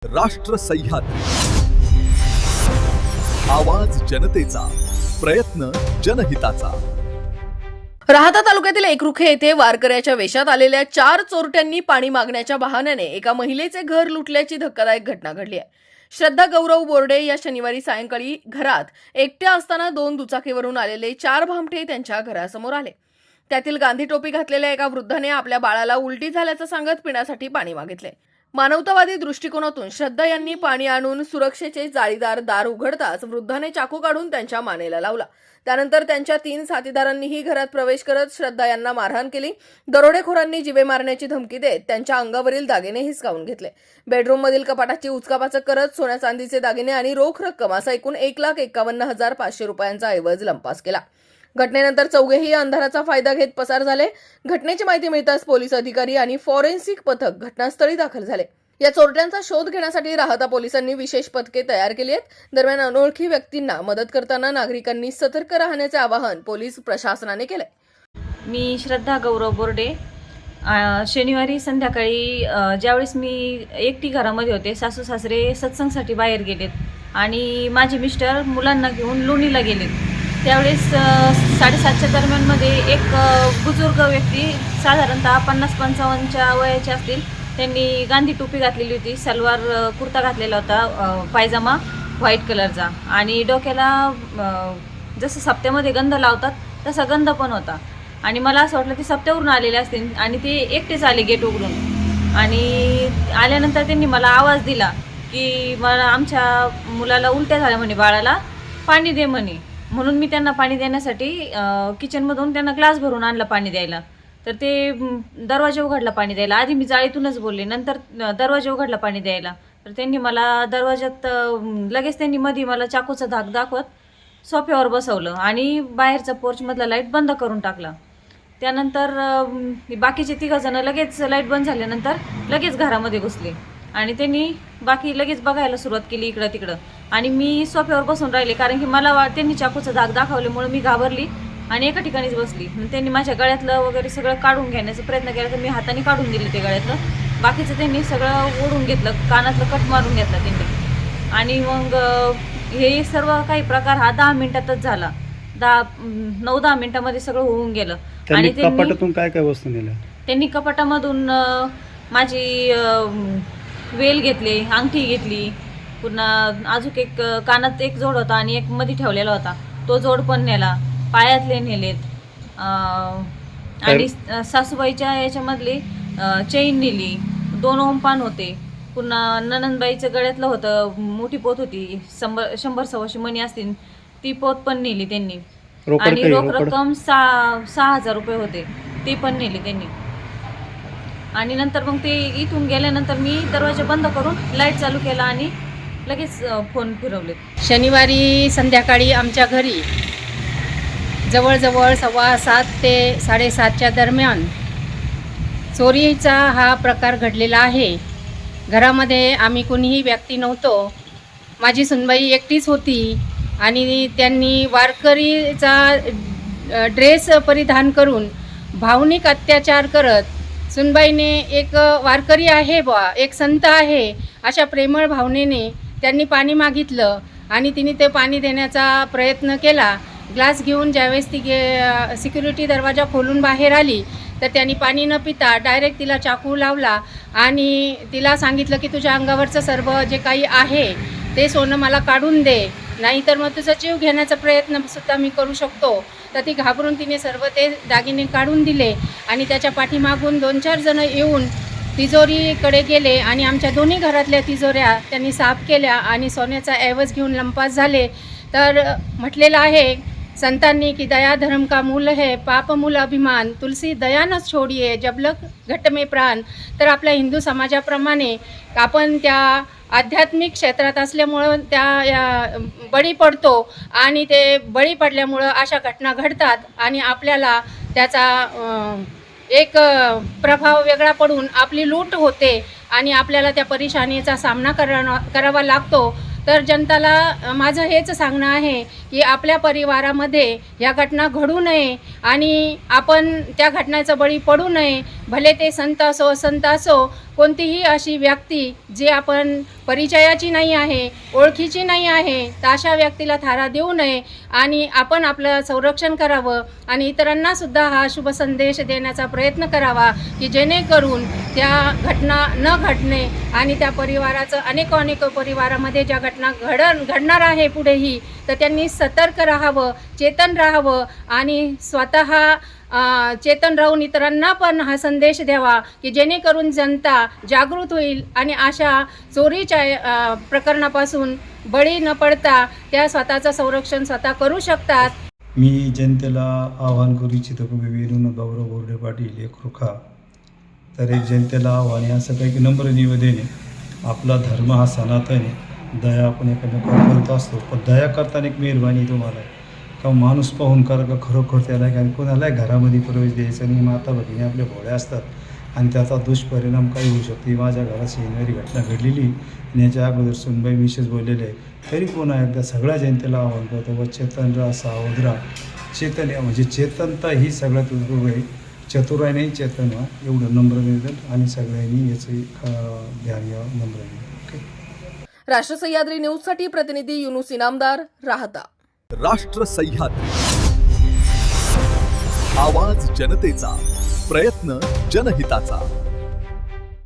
राष्ट्र सह्याद्री, आवाज जनतेचा, प्रयत्न जनहिताचा। राहाता तालुक्यातील एकरुखे येथे वारकऱ्याच्या वेशात आलेल्या 4 चोरट्यांनी पाणी मागण्याच्या बहाण्याने एका महिलेचे घर लुटल्याची धक्कादायक घटना घडली आहे। श्रद्धा गौरव बोर्डे या शनिवारी सायंकाळी घरात एकट्या असताना 2 दुचाकीवरून आलेले 4 भामटे त्यांच्या घरासमोर आले। त्यातील गांधी टोपी घातलेल्या एका वृद्धाने आपल्या बाळाला उलटी झाल्याचं सांगत पिण्यासाठी पाणी मागितले। मानवतावादी दृष्टिकोनातून श्रद्धा यांनी पाणी आणून सुरक्षेचे जाळीदार दार उघडताच वृद्धाने चाकू काढून त्यांच्या मानेला लावला। त्यानंतर त्यांच्या 3 साथीदारांनीही घरात प्रवेश करत श्रद्धा यांना मारहाण केली। दरोडेखोरांनी जीवे मारण्याची धमकी देत त्यांच्या अंगावरील दागिने हिसकावून घेतले। बेडरूममधील कपाटाची उचकापाचक करत सोन्या चांदीचे दागिने आणि रोख रक्कम असा एकूण 1,51,500 रुपयांचा ऐवज लंपास केला। घटनेनंतर चौघेही अंधाराचा फायदा घेत पसार झाले। घटनेची माहिती मिळताच पोलीस अधिकारी आणि फॉरेन्सिक पथक घटनास्थळी दाखल झाले। या चोरट्यांचा शोध घेण्यासाठी राहाता पोलिसांनी विशेष पथके तयार केली आहेत। दरम्यान अनोळखी व्यक्तींना मदत करताना नागरिकांनी सतर्क राहण्याचे आवाहन पोलीस प्रशासनाने केले। मी श्रद्धा गौरव बोर्डे। शनिवारी संध्याकाळी ज्यावेळेस मी एकटी घरामध्ये होते, सासू सासरे सत्संगसाठी बाहेर गेलेत आणि माझे मिस्टर मुलांना घेऊन लोणीला गेलेत। त्यावेळेस 7:30च्या दरम्यानमध्ये एक बुजुर्ग व्यक्ती साधारणतः 50-55च्या वयाचे असतील, त्यांनी गांधी टोपी घातलेली होती, सलवार कुर्ता घातलेला होता, पायजामा व्हाईट कलरचा आणि डोक्याला जसं सप्त्यामध्ये गंध लावतात तसा गंध पण होता आणि मला असं वाटलं ते सप्त्यावरून आलेले असतील आणि ते एकटेच आले गेट उघडून। आणि आल्यानंतर त्यांनी मला आवाज दिला की मला आमच्या मुलाला उलट्या झाल्या म्हणे, बाळाला पाणी दे म्हणे। म्हणून मी त्यांना पाणी देण्यासाठी किचनमधून त्यांना ग्लास भरून आणला पाणी द्यायला। तर ते दरवाजा उघडला पाणी द्यायला। आधी मी जाळीतूनच बोलले, नंतर दरवाजा उघडला पाणी द्यायला। तर त्यांनी मला दरवाजात लगेच त्यांनी मध्ये मला चाकूचा धाक दाखवत सोफ्यावर बसवलं आणि बाहेरचा पोर्चमधला लाईट बंद करून टाकला। त्यानंतर बाकीचे 3 जण लगेच लाईट बंद झाल्यानंतर लगेच घरामध्ये घुसले आणि त्यांनी बाकी लगेच बघायला सुरुवात केली इकडं तिकडं आणि मी सोफ्यावर बसून राहिले, कारण की मला त्यांनी चाकूचा धाक दाखवल्यामुळे मी घाबरली आणि एका ठिकाणीच बसली। त्यांनी माझ्या गळ्यातलं वगैरे सगळं काढून घेण्याचा प्रयत्न केला, तर मी हाताने काढून दिलं ते गळ्यातलं। बाकीचं त्यांनी सगळं ओढून घेतलं, कानातलं कट मारून घेतला त्यांनी आणि मग हे सर्व काही प्रकार हा 10 मिनिटातच झाला। 9-10 मिनिटामध्ये सगळं होऊन गेलं। आणि कपाटातून काय काय वस्तू नेल्या? त्यांनी कपाटामधून माझी वेल घेतली, अंगठी घेतली, पुन्हा अजून एक कानात एक जोड होता आणि एक मध्ये ठेवलेला होता, तो जोड पण नेला, पायातले नेलेत आणि सासूबाईच्या याच्यामधली चेन नेली, 2 ओमपान होते, पुन्हा ननंदबाईचं गळ्यातलं होतं, मोठी पोत होती, 100-125 मणी असतील, ती पोत पण नेली त्यांनी आणि रोख रक्कम 6,000 रुपये होते, ते पण नेली त्यांनी। आणि नंतर मग ते इथून गेल्यानंतर मी दरवाजा बंद करून लाईट चालू केला आणि लगेच फोन फिरवले। शनिवारी संध्याकाळी आमच्या घरी जवळजवळ 7:15 ते 7:30च्या दरम्यान चोरीचा हा प्रकार घडलेला आहे। घरामध्ये आम्ही कोणीही व्यक्ती नव्हतो, माझी सुनबाई एकटीच होती आणि त्यांनी वारकरीचा ड्रेस परिधान करून भावनिक अत्याचार करत सुनबाईने एक वारकरी आहे बा, एक संत आहे अशा प्रेमळ भावनेने त्यांनी पाणी मागितलं आणि तिने ते पाणी देण्याचा प्रयत्न केला। ग्लास घेऊन ज्यावेळेस ती सिक्युरिटी दरवाजा खोलून बाहेर आली तर त्यांनी पाणी न पिता डायरेक्ट तिला चाकू लावला आणि तिला सांगितलं की तुझ्या अंगावरचं सर्व जे काही आहे ते सोनं मला काढून दे, नाहीतर मग तुझा जीव घेण्याचा प्रयत्नसुद्धा मी करू शकतो। तर ती घाबरून तिने सर्व ते दागिने काढून दिले आणि त्याच्या पाठीमागून 2-4 जण येऊन तिजोरीकडे गेले आणि आमच्या दोन्ही घरातल्या तिजोऱ्या त्यांनी साफ केल्या आणि सोन्याचा ऐवज घेऊन लंपास झाले। तर म्हटलेलं आहे संतांनी की दया धर्म का मूल है, पाप मूल अभिमान, तुलसी दया न छोडिये, जबलक घट में प्राण। तर आपल्या हिंदू समाजाप्रमाणे आपण त्या आध्यात्मिक क्षेत्रात असल्यामुळं त्या बळी पडतो आणि ते बळी पडल्यामुळं अशा घटना घडतात आणि आपल्याला त्याचा एक प्रभाव वेगळा पडून आपली लूट होते आणि आपल्याला त्या परेशानीचा सामना करावा लागतो। तर जनताला माझं हेच सांगणं आहे की आपल्या परिवारामध्ये या घटना घडू नये आणि आपण त्या घटनेचा बळी पडू नये। भले ते संत असो कोणतीही अशी व्यक्ती जे आपण परिचयाची नाही आहे, ओळखीची नाही आहे, तर अशा व्यक्तीला थारा देऊ नये आणि आपण आपलं संरक्षण करावं आणि इतरांनासुद्धा हा शुभ संदेश देण्याचा प्रयत्न करावा की जेणेकरून त्या घटना न घडणे आणि त्या परिवाराचं अनेक परिवारामध्ये ज्या घटना घडणार आहे पुढेही, तर त्यांनी सतर्क राहावं, चेतन राहावं आणि स्वतः चेतन राहून इतरांना पण हा संदेश द्यावा की जेणेकरून जनता जागृत होईल आणि अशा चोरीच्या प्रकरणापासून बळी न पडता त्या स्वतःचं संरक्षण स्वतः करू शकतात. मी जनतेला आवाहन करू इच्छितो की विनोद गौरव बोर्डे पाटील एक रुखा. तर एक जनतेला आव्हान आहे असं काही की नम्र निवेदने, आपला धर्म हा सनातन आहे, दया आपण एखाद्या करत असतो, पण दया करताना एक मेहरबानी तुम्हाला का माणूस पाहून करा का खरोखर त्याला कारण कोणालाही घरामध्ये प्रवेश द्यायचा नाही. माता भगिनी आपल्या भोळ्या असतात आणि त्याचा दुष्परिणाम काही होऊ शकतो. माझ्या घरात शनिवारी घटना घडलेली आणि याच्या अगोदर सुनबाई विशेष बोललेले आहे. तरी पुन्हा एकदा सगळ्या जनतेला आव्हान करतो व चेतन राहा, सावध राहा. चेतन म्हणजे चेतनता ही सगळ्यात उपयोग आहे. चतुराई नाही चेतन व्हा, एवढं नम्र निवेदन आणि सगळ्यांनी याचे ध्यान घ्यावं. नम्र निवेदन. ओके. राष्ट्र सह्याद्री न्यूजसाठी प्रतिनिधी युनुस इनामदार, राहता. राष्ट्र सह्याद्री, आवाज जनतेचा, प्रयत्न जनहिताचा.